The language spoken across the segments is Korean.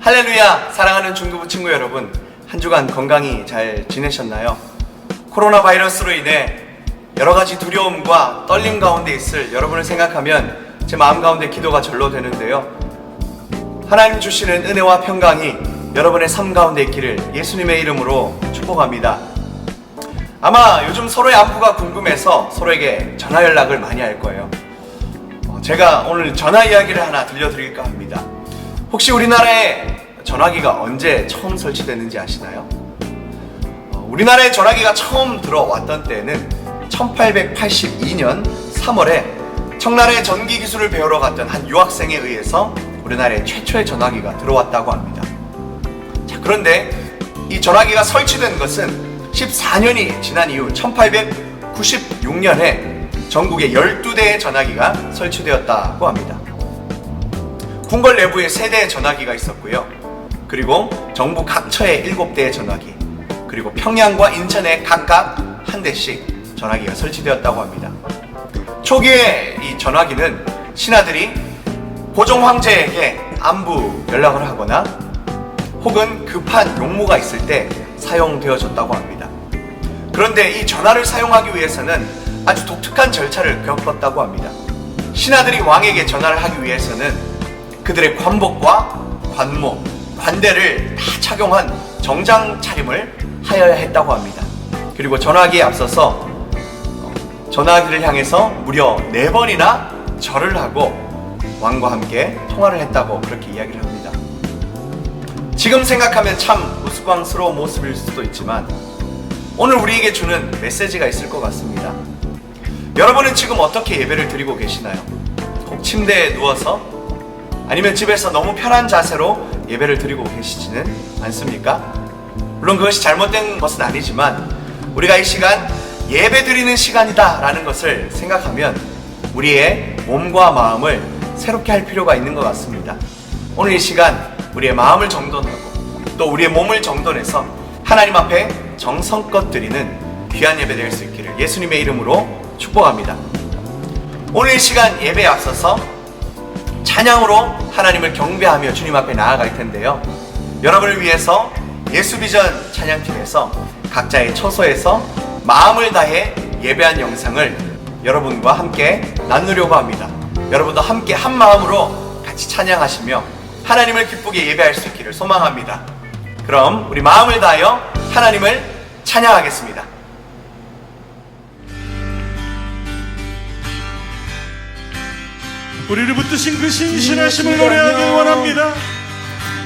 할렐루야! 사랑하는 중도부 친구 여러분, 한 주간 건강히 잘 지내셨나요? 코로나 바이러스로 인해 여러 가지 두려움과 떨림 가운데 있을 여러분을 생각하면 제 마음 가운데 기도가 절로 되는데요. 하나님 주시는 은혜와 평강이 여러분의 삶 가운데 있기를 예수님의 이름으로 축복합니다. 아마 요즘 서로의 안부가 궁금해서 서로에게 전화 연락을 많이 할 거예요. 제가 오늘 전화 이야기를 하나 들려드릴까 합니다. 혹시 우리나라에 전화기가 언제 처음 설치됐는지 아시나요? 우리나라에 전화기가 처음 들어왔던 때는 1882년 3월에 청나라의 전기 기술을 배우러 갔던 한 유학생에 의해서 우리나라에 최초의 전화기가 들어왔다고 합니다. 자, 그런데 이 전화기가 설치된 것은 14년이 지난 이후 1896년에 전국에 12대의 전화기가 설치되었다고 합니다. 궁궐 내부에 3대의 전화기가 있었고요. 그리고 정부 각처에 7대의 전화기, 그리고 평양과 인천에 각각 1대씩 전화기가 설치되었다고 합니다. 초기에 이 전화기는 신하들이 고종 황제에게 안부 연락을 하거나 혹은 급한 용무가 있을 때 사용되어졌다고 합니다. 그런데 이 전화를 사용하기 위해서는 아주 독특한 절차를 겪었다고 합니다. 신하들이 왕에게 전화를 하기 위해서는 그들의 관복과 관모, 관대를 다 착용한 정장 차림을 하여야 했다고 합니다. 그리고 전화기에 앞서서 전화기를 향해서 무려 4번이나 절을 하고 왕과 함께 통화를 했다고 그렇게 이야기를 합니다. 지금 생각하면 참 우스꽝스러운 모습일 수도 있지만 오늘 우리에게 주는 메시지가 있을 것 같습니다. 여러분은 지금 어떻게 예배를 드리고 계시나요? 혹 침대에 누워서 아니면 집에서 너무 편한 자세로 예배를 드리고 계시지는 않습니까? 물론 그것이 잘못된 것은 아니지만 우리가 이 시간 예배 드리는 시간이다 라는 것을 생각하면 우리의 몸과 마음을 새롭게 할 필요가 있는 것 같습니다. 오늘 이 시간 우리의 마음을 정돈하고 또 우리의 몸을 정돈해서 하나님 앞에 정성껏 드리는 귀한 예배 될 수 있기를 예수님의 이름으로 축복합니다. 오늘 이 시간 예배에 앞서서 찬양으로 하나님을 경배하며 주님 앞에 나아갈 텐데요. 여러분을 위해서 예수비전 찬양팀에서 각자의 처소에서 마음을 다해 예배한 영상을 여러분과 함께 나누려고 합니다. 여러분도 함께 한 마음으로 같이 찬양하시며 하나님을 기쁘게 예배할 수 있기를 소망합니다. 그럼 우리 마음을 다하여 하나님을 찬양하겠습니다. 우리를 붙드신 그 신실하심을 노래하길 원합니다.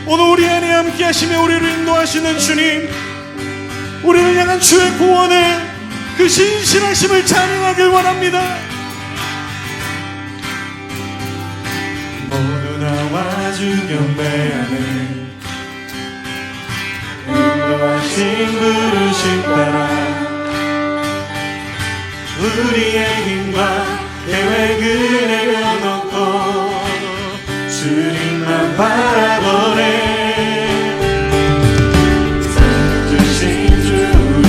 오늘 우리 안에 함께 하시며 우리를 인도하시는 주님, 우리를 향한 주의 구원의 그 신실하심을 찬양하길 원합니다. 모두 나와 주 경배하는 인도하신 부르심 따라 우리의 힘과 계획을 내려놓고 주님만 바라보네. 주신 주 우리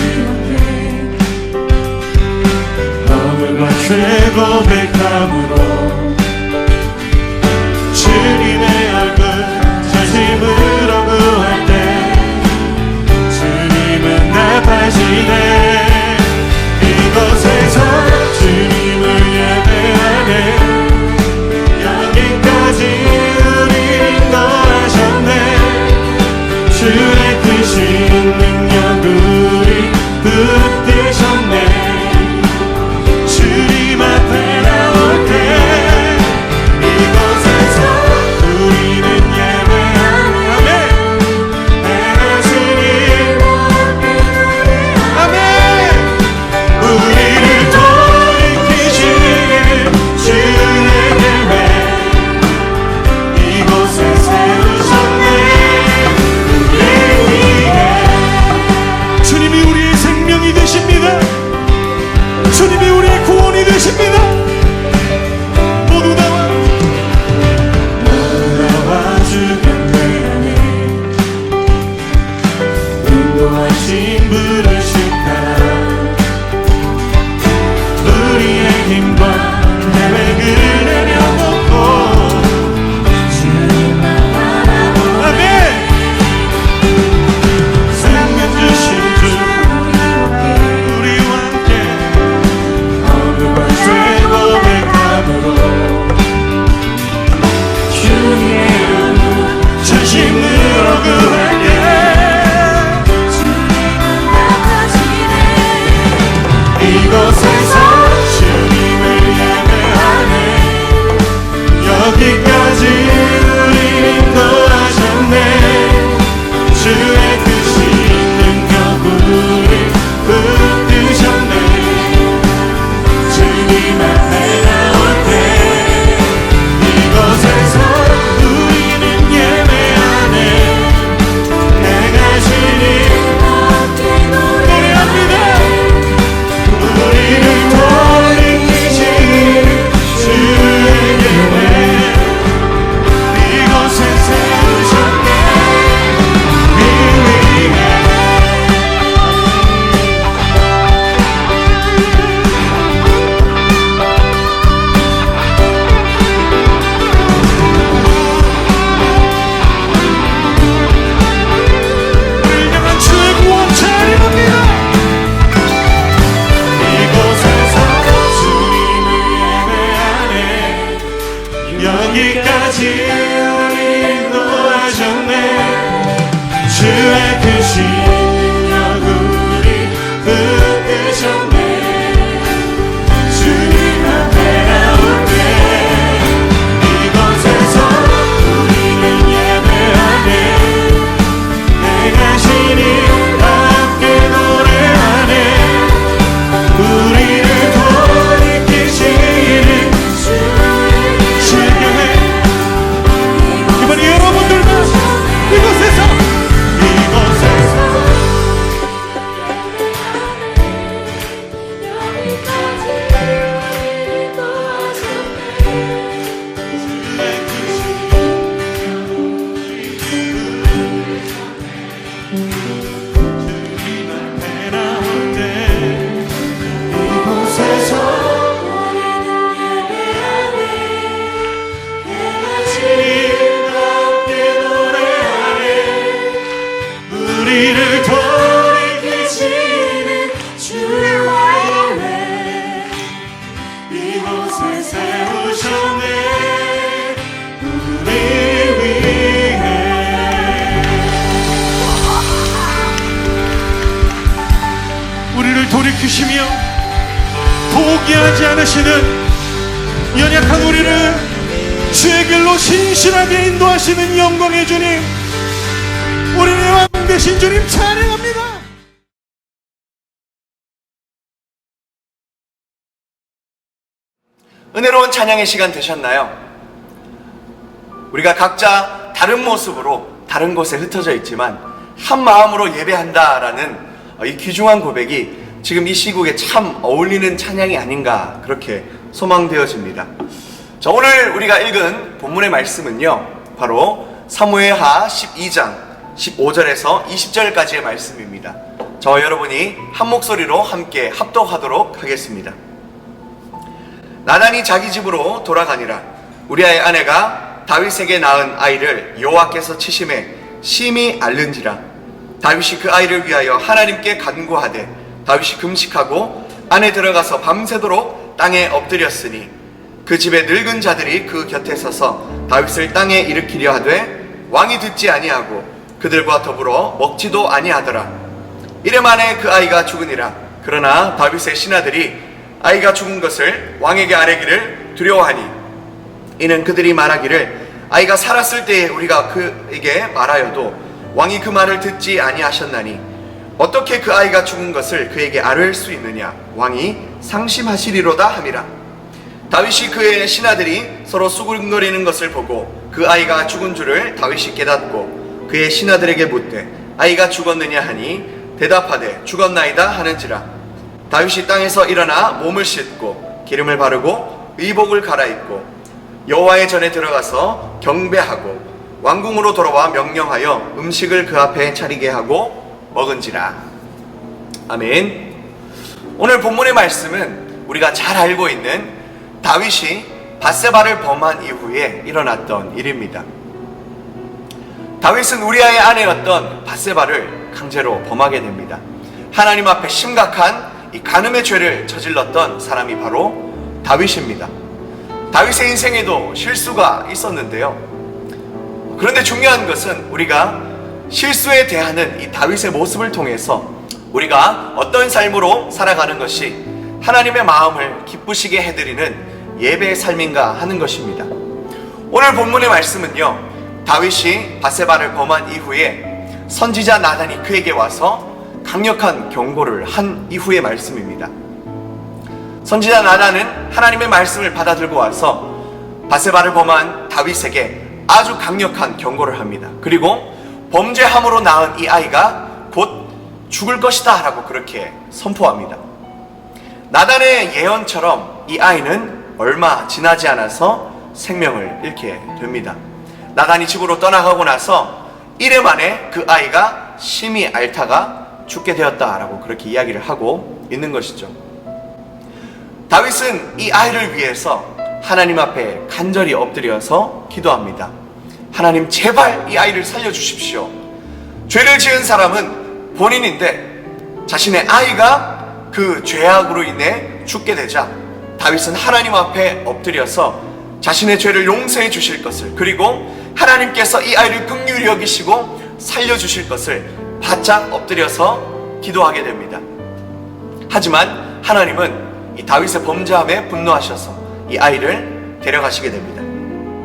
너무나 최고 백함으로 주님의 얼굴 전심으로 구할 때 주님은 나타나시네. 이곳에서 주님을 예배하네. 여기까지 우리 인도하셨네. 주의 크신 능력 우리 붙드셨네. 주님 앞에 나올 때 세우셨네. 주의 크신 능력 우리 붙드셨네. 주님 앞에 나올 때 이곳에서 우리는 예배하네. 내가 신이 함께 노래하네. 우리를 돌이키시는 주의 교회. 이번에 여러분들과 이곳에서 우리를 돌이키시는 주의 예배. 이곳에 세우셨네. 우리 위해. 우리를 돌이키시며 포기하지 않으시는 연약한 우리를 주의 길로 신실하게 인도하시는 영광의 주님, 우리의 왕 되신 주님 찬양합니다. 은혜로운 찬양의 시간 되셨나요? 우리가 각자 다른 모습으로 다른 곳에 흩어져 있지만 한 마음으로 예배한다라는 이 귀중한 고백이 지금 이 시국에 참 어울리는 찬양이 아닌가 그렇게 소망되어집니다. 자, 오늘 우리가 읽은 본문의 말씀은요, 바로 사무엘하 12장 15절에서 20절까지의 말씀입니다. 저와 여러분이 한 목소리로 함께 합독하도록 하겠습니다. 나단이 자기 집으로 돌아가니라. 우리아의 아내가 다윗에게 낳은 아이를 여호와께서 치심에 심히 앓는지라. 다윗이 그 아이를 위하여 하나님께 간구하되 다윗이 금식하고 안에 들어가서 밤새도록 땅에 엎드렸으니 그 집의 늙은 자들이 그 곁에 서서 다윗을 땅에 일으키려 하되 왕이 듣지 아니하고 그들과 더불어 먹지도 아니하더라. 이래 만에 그 아이가 죽으니라. 그러나 다윗의 신하들이 아이가 죽은 것을 왕에게 아뢰기를 두려워하니 이는 그들이 말하기를 아이가 살았을 때에 우리가 그에게 말하여도 왕이 그 말을 듣지 아니하셨나니 어떻게 그 아이가 죽은 것을 그에게 아뢰을 수 있느냐. 왕이 상심하시리로다 함이라. 다윗이 그의 신하들이 서로 수군거리는 것을 보고 그 아이가 죽은 줄을 다윗이 깨닫고 그의 신하들에게 묻되 아이가 죽었느냐 하니 대답하되 죽었나이다 하는지라. 다윗이 땅에서 일어나 몸을 씻고 기름을 바르고 의복을 갈아입고 여호와의 전에 들어가서 경배하고 왕궁으로 돌아와 명령하여 음식을 그 앞에 차리게 하고 먹은지라. 아멘. 오늘 본문의 말씀은 우리가 잘 알고 있는 다윗이 밧세바를 범한 이후에 일어났던 일입니다. 다윗은 우리아의 아내였던 밧세바를 강제로 범하게 됩니다. 하나님 앞에 심각한 이 간음의 죄를 저질렀던 사람이 바로 다윗입니다. 다윗의 인생에도 실수가 있었는데요. 그런데 중요한 것은 우리가 실수에 대하는 이 다윗의 모습을 통해서 우리가 어떤 삶으로 살아가는 것이 하나님의 마음을 기쁘시게 해드리는 예배의 삶인가 하는 것입니다. 오늘 본문의 말씀은요, 다윗이 밧세바를 범한 이후에 선지자 나단이 그에게 와서 강력한 경고를 한 이후의 말씀입니다. 선지자 나단은 하나님의 말씀을 받아들고 와서 밧세바를 범한 다윗에게 아주 강력한 경고를 합니다. 그리고 범죄함으로 낳은 이 아이가 곧 죽을 것이다 라고 그렇게 선포합니다. 나단의 예언처럼 이 아이는 얼마 지나지 않아서 생명을 잃게 됩니다. 나단이 집으로 떠나가고 나서 이래 만에 그 아이가 심히 앓다가 죽게 되었다라고 그렇게 이야기를 하고 있는 것이죠. 다윗은 이 아이를 위해서 하나님 앞에 간절히 엎드려서 기도합니다. 하나님, 제발 이 아이를 살려주십시오. 죄를 지은 사람은 본인인데 자신의 아이가 그 죄악으로 인해 죽게 되자 다윗은 하나님 앞에 엎드려서 자신의 죄를 용서해 주실 것을, 그리고 하나님께서 이 아이를 긍휼히 여기시고 살려주실 것을 바짝 엎드려서 기도하게 됩니다. 하지만 하나님은 이 다윗의 범죄함에 분노하셔서 이 아이를 데려가시게 됩니다.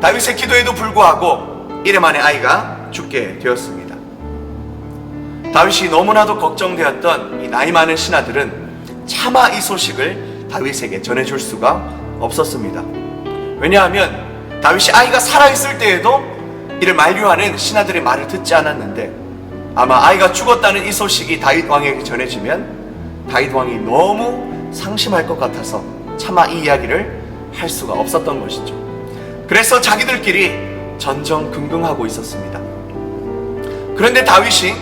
다윗의 기도에도 불구하고 이래 만에 아이가 죽게 되었습니다. 다윗이 너무나도 걱정되었던 이 나이 많은 신하들은 차마 이 소식을 다윗에게 전해줄 수가 없었습니다. 왜냐하면 다윗이 아이가 살아있을 때에도 이를 만류하는 신하들의 말을 듣지 않았는데, 아마 아이가 죽었다는 이 소식이 다윗 왕에게 전해지면 다윗 왕이 너무 상심할 것 같아서 차마 이 이야기를 할 수가 없었던 것이죠. 그래서 자기들끼리 전전긍긍하고 있었습니다. 그런데 다윗이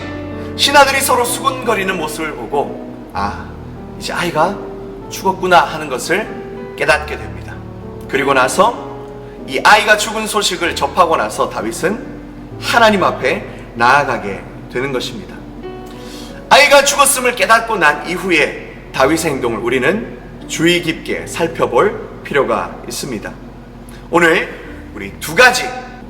신하들이 서로 수군거리는 모습을 보고 이제 아이가 죽었구나 하는 것을 깨닫게 됩니다. 그리고 나서 이 아이가 죽은 소식을 접하고 나서 다윗은 하나님 앞에 나아가게 되는 것입니다. 아이가 죽었음을 깨닫고 난 이후에 다윗의 행동을 우리는 주의 깊게 살펴볼 필요가 있습니다. 오늘 우리 두 가지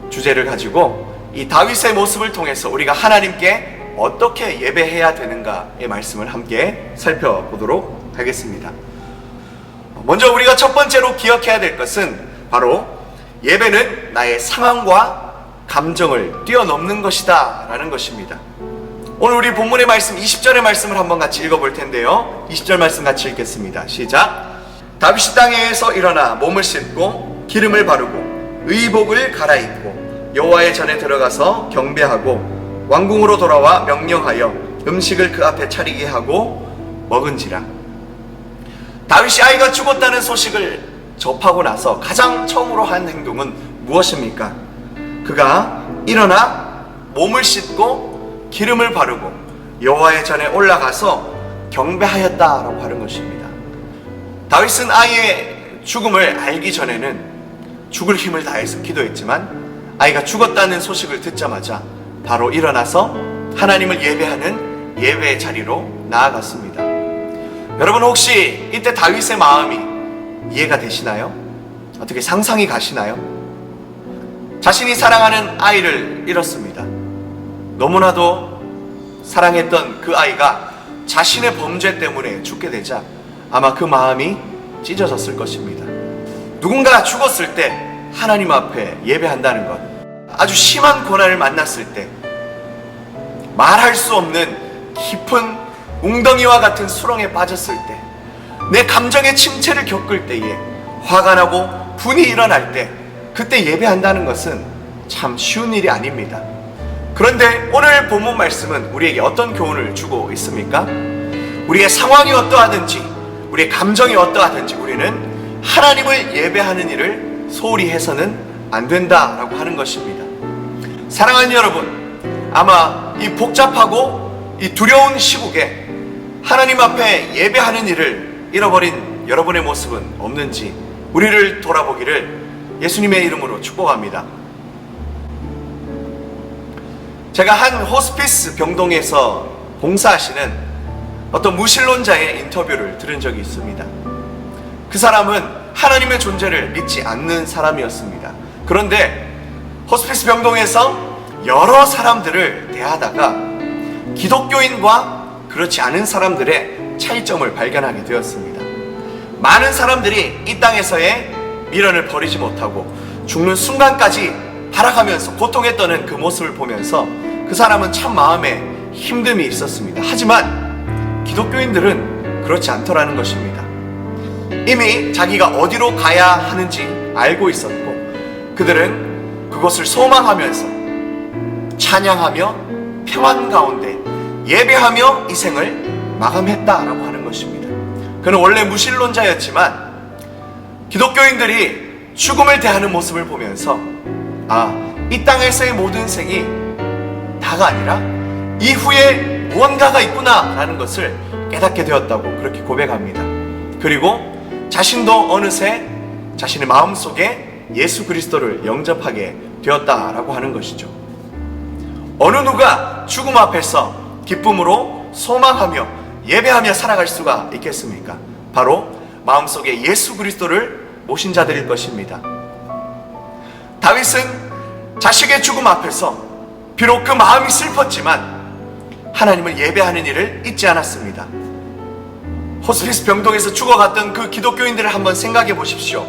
주제를 가지고 이 다윗의 모습을 통해서 우리가 하나님께 어떻게 예배해야 되는가의 말씀을 함께 살펴보도록 하겠습니다. 먼저 우리가 첫 번째로 기억해야 될 것은 바로 예배는 나의 상황과 감정을 뛰어넘는 것이다 라는 것입니다. 오늘 우리 본문의 말씀 20절의 말씀을 한번 같이 읽어볼 텐데요, 20절 말씀 같이 읽겠습니다. 시작. 다윗이 땅에서 일어나 몸을 씻고 기름을 바르고 의복을 갈아입고 여호와의 전에 들어가서 경배하고 왕궁으로 돌아와 명령하여 음식을 그 앞에 차리게 하고 먹은지라. 다윗이 아이가 죽었다는 소식을 접하고 나서 가장 처음으로 한 행동은 무엇입니까? 그가 일어나 몸을 씻고 기름을 바르고 여호와의 전에 올라가서 경배하였다라고 하는 것입니다. 다윗은 아이의 죽음을 알기 전에는 죽을 힘을 다해서 기도했지만 아이가 죽었다는 소식을 듣자마자 바로 일어나서 하나님을 예배하는 예배의 자리로 나아갔습니다. 여러분, 혹시 이때 다윗의 마음이 이해가 되시나요? 어떻게 상상이 가시나요? 자신이 사랑하는 아이를 잃었습니다. 너무나도 사랑했던 그 아이가 자신의 범죄 때문에 죽게 되자 아마 그 마음이 찢어졌을 것입니다. 누군가 죽었을 때 하나님 앞에 예배한다는 것, 아주 심한 고난을 만났을 때, 말할 수 없는 깊은 웅덩이와 같은 수렁에 빠졌을 때, 내 감정의 침체를 겪을 때에, 화가 나고 분이 일어날 때, 그때 예배한다는 것은 참 쉬운 일이 아닙니다. 그런데 오늘 본문 말씀은 우리에게 어떤 교훈을 주고 있습니까? 우리의 상황이 어떠하든지, 우리의 감정이 어떠하든지 우리는 하나님을 예배하는 일을 소홀히 해서는 안 된다라고 하는 것입니다. 사랑하는 여러분, 아마 이 복잡하고 이 두려운 시국에 하나님 앞에 예배하는 일을 잃어버린 여러분의 모습은 없는지 우리를 돌아보기를 예수님의 이름으로 축복합니다. 제가 한 호스피스 병동에서 봉사하시는 어떤 무신론자의 인터뷰를 들은 적이 있습니다. 그 사람은 하나님의 존재를 믿지 않는 사람이었습니다. 그런데 호스피스 병동에서 여러 사람들을 대하다가 기독교인과 그렇지 않은 사람들의 차이점을 발견하게 되었습니다. 많은 사람들이 이 땅에서의 미련을 버리지 못하고 죽는 순간까지 살아가면서 고통에 떠는 그 모습을 보면서 그 사람은 참 마음에 힘듦이 있었습니다. 하지만 기독교인들은 그렇지 않더라는 것입니다. 이미 자기가 어디로 가야 하는지 알고 있었고 그들은 그것을 소망하면서 찬양하며 평안 가운데 예배하며 이 생을 마감했다라고 하는 것입니다. 그는 원래 무신론자였지만 기독교인들이 죽음을 대하는 모습을 보면서 이 땅에서의 모든 생이 다가 아니라 이후에 무언가가 있구나 라는 것을 깨닫게 되었다고 그렇게 고백합니다. 그리고 자신도 어느새 자신의 마음속에 예수 그리스도를 영접하게 되었다라고 하는 것이죠. 어느 누가 죽음 앞에서 기쁨으로 소망하며 예배하며 살아갈 수가 있겠습니까? 바로 마음속에 예수 그리스도를 모신 자들일 것입니다. 다윗은 자식의 죽음 앞에서 비록 그 마음이 슬펐지만 하나님을 예배하는 일을 잊지 않았습니다. 호스피스 병동에서 죽어갔던 그 기독교인들을 한번 생각해 보십시오.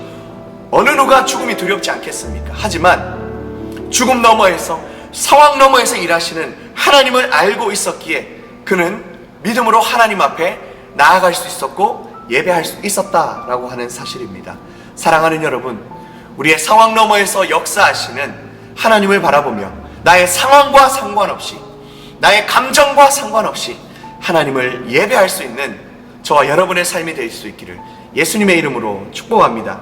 어느 누가 죽음이 두렵지 않겠습니까? 하지만 죽음 너머에서, 상황 너머에서 일하시는 하나님을 알고 있었기에 그는 믿음으로 하나님 앞에 나아갈 수 있었고 예배할 수 있었다라고 하는 사실입니다. 사랑하는 여러분, 우리의 상황 너머에서 역사하시는 하나님을 바라보며 나의 상황과 상관없이, 나의 감정과 상관없이 하나님을 예배할 수 있는 저와 여러분의 삶이 될 수 있기를 예수님의 이름으로 축복합니다.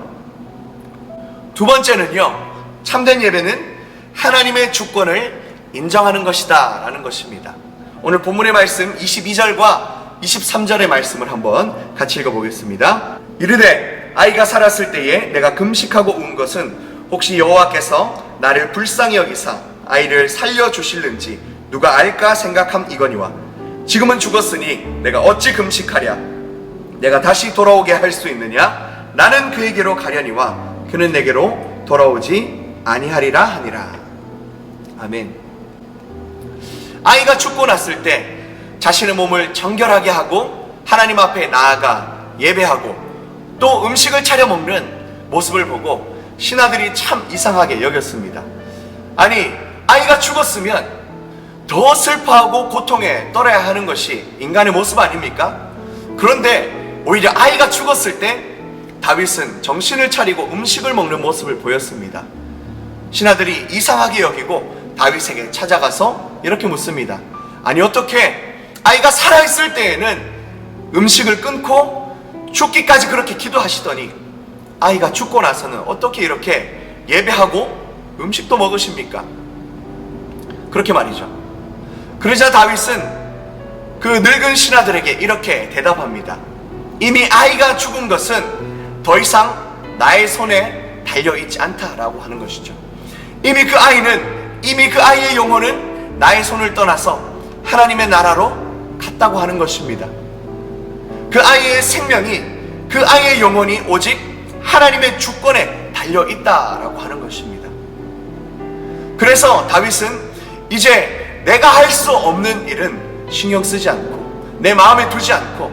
두 번째는요, 참된 예배는 하나님의 주권을 인정하는 것이다 라는 것입니다. 오늘 본문의 말씀 22절과 23절의 말씀을 한번 같이 읽어보겠습니다. 이르되 아이가 살았을 때에 내가 금식하고 운 것은 혹시 여호와께서 나를 불쌍히 여기사 아이를 살려주실는지 누가 알까 생각함이거니와 지금은 죽었으니 내가 어찌 금식하랴. 내가 다시 돌아오게 할 수 있느냐. 나는 그에게로 가려니와 그는 내게로 돌아오지 아니하리라 하니라. 아멘. 아이가 죽고 났을 때 자신의 몸을 정결하게 하고 하나님 앞에 나아가 예배하고 또 음식을 차려 먹는 모습을 보고 신하들이 참 이상하게 여겼습니다. 아니, 아이가 죽었으면 더 슬퍼하고 고통에 떨어야 하는 것이 인간의 모습 아닙니까? 그런데 오히려 아이가 죽었을 때 다윗은 정신을 차리고 음식을 먹는 모습을 보였습니다. 신하들이 이상하게 여기고 다윗에게 찾아가서 이렇게 묻습니다. 아니, 어떻게 아이가 살아있을 때에는 음식을 끊고 죽기까지 그렇게 기도하시더니 아이가 죽고 나서는 어떻게 이렇게 예배하고 음식도 먹으십니까? 그렇게 말이죠. 그러자 다윗은 그 늙은 신하들에게 이렇게 대답합니다. 이미 아이가 죽은 것은 더 이상 나의 손에 달려있지 않다라고 하는 것이죠. 이미 그 아이의 영혼은 나의 손을 떠나서 하나님의 나라로 갔다고 하는 것입니다. 그 아이의 생명이, 그 아이의 영혼이 오직 하나님의 주권에 달려있다라고 하는 것입니다. 그래서 다윗은 이제 내가 할 수 없는 일은 신경 쓰지 않고 내 마음에 두지 않고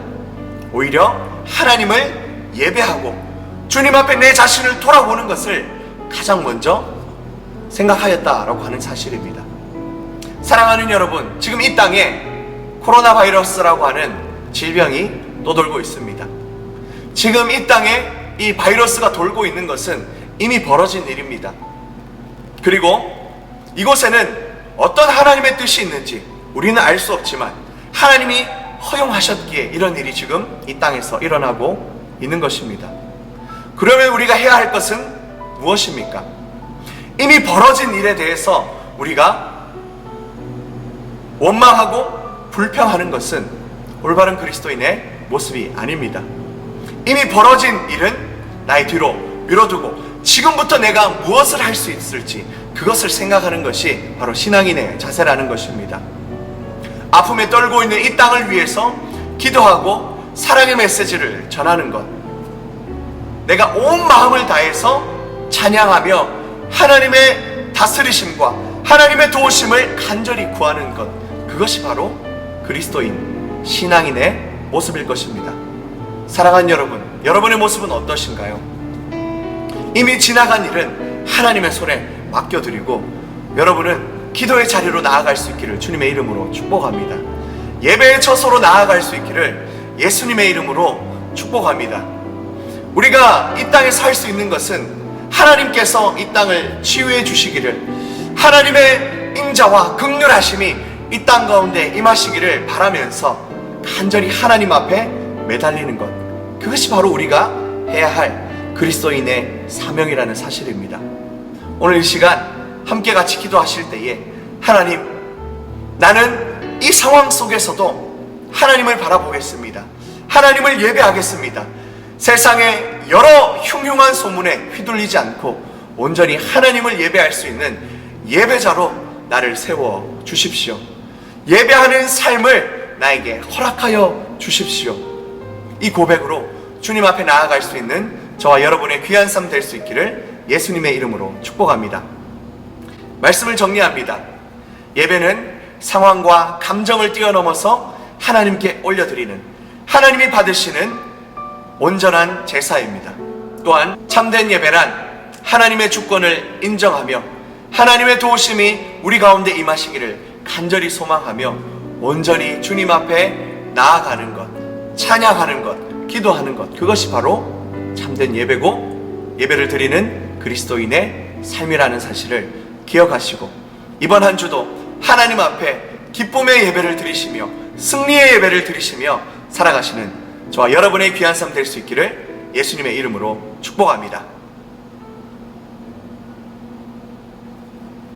오히려 하나님을 예배하고 주님 앞에 내 자신을 돌아보는 것을 가장 먼저 생각하였다라고 하는 사실입니다. 사랑하는 여러분, 지금 이 땅에 코로나 바이러스라고 하는 질병이 떠돌고 있습니다. 지금 이 땅에 이 바이러스가 돌고 있는 것은 이미 벌어진 일입니다. 그리고 이곳에는 어떤 하나님의 뜻이 있는지 우리는 알 수 없지만 하나님이 허용하셨기에 이런 일이 지금 이 땅에서 일어나고 있는 것입니다. 그러면 우리가 해야 할 것은 무엇입니까? 이미 벌어진 일에 대해서 우리가 원망하고 불평하는 것은 올바른 그리스도인의 모습이 아닙니다. 이미 벌어진 일은 나의 뒤로 밀어두고 지금부터 내가 무엇을 할 수 있을지 그것을 생각하는 것이 바로 신앙인의 자세라는 것입니다. 아픔에 떨고 있는 이 땅을 위해서 기도하고 사랑의 메시지를 전하는 것, 내가 온 마음을 다해서 찬양하며 하나님의 다스리심과 하나님의 도우심을 간절히 구하는 것, 그것이 바로 그리스도인 신앙인의 모습일 것입니다. 사랑하는 여러분, 여러분의 모습은 어떠신가요? 이미 지나간 일은 하나님의 손에 맡겨드리고 여러분은 기도의 자리로 나아갈 수 있기를 주님의 이름으로 축복합니다. 예배의 처소로 나아갈 수 있기를 예수님의 이름으로 축복합니다. 우리가 이 땅에 살 수 있는 것은 하나님께서 이 땅을 치유해 주시기를, 하나님의 인자와 긍휼하심이 이 땅 가운데 임하시기를 바라면서 간절히 하나님 앞에 매달리는 것, 그것이 바로 우리가 해야 할 그리스도인의 사명이라는 사실입니다. 오늘 이 시간 함께 같이 기도하실 때에 하나님, 나는 이 상황 속에서도 하나님을 바라보겠습니다. 하나님을 예배하겠습니다. 세상의 여러 흉흉한 소문에 휘둘리지 않고 온전히 하나님을 예배할 수 있는 예배자로 나를 세워 주십시오. 예배하는 삶을 나에게 허락하여 주십시오. 이 고백으로 주님 앞에 나아갈 수 있는 저와 여러분의 귀한 삶 될 수 있기를 예수님의 이름으로 축복합니다. 말씀을 정리합니다. 예배는 상황과 감정을 뛰어넘어서 하나님께 올려드리는, 하나님이 받으시는 온전한 제사입니다. 또한 참된 예배란 하나님의 주권을 인정하며 하나님의 도우심이 우리 가운데 임하시기를 간절히 소망하며 온전히 주님 앞에 나아가는 것, 찬양하는 것, 기도하는 것, 그것이 바로 참된 예배고 예배를 드리는 그리스도인의 삶이라는 사실을 기억하시고 이번 한 주도 하나님 앞에 기쁨의 예배를 드리시며 승리의 예배를 드리시며 살아가시는 저와 여러분의 귀한 삶 될 수 있기를 예수님의 이름으로 축복합니다.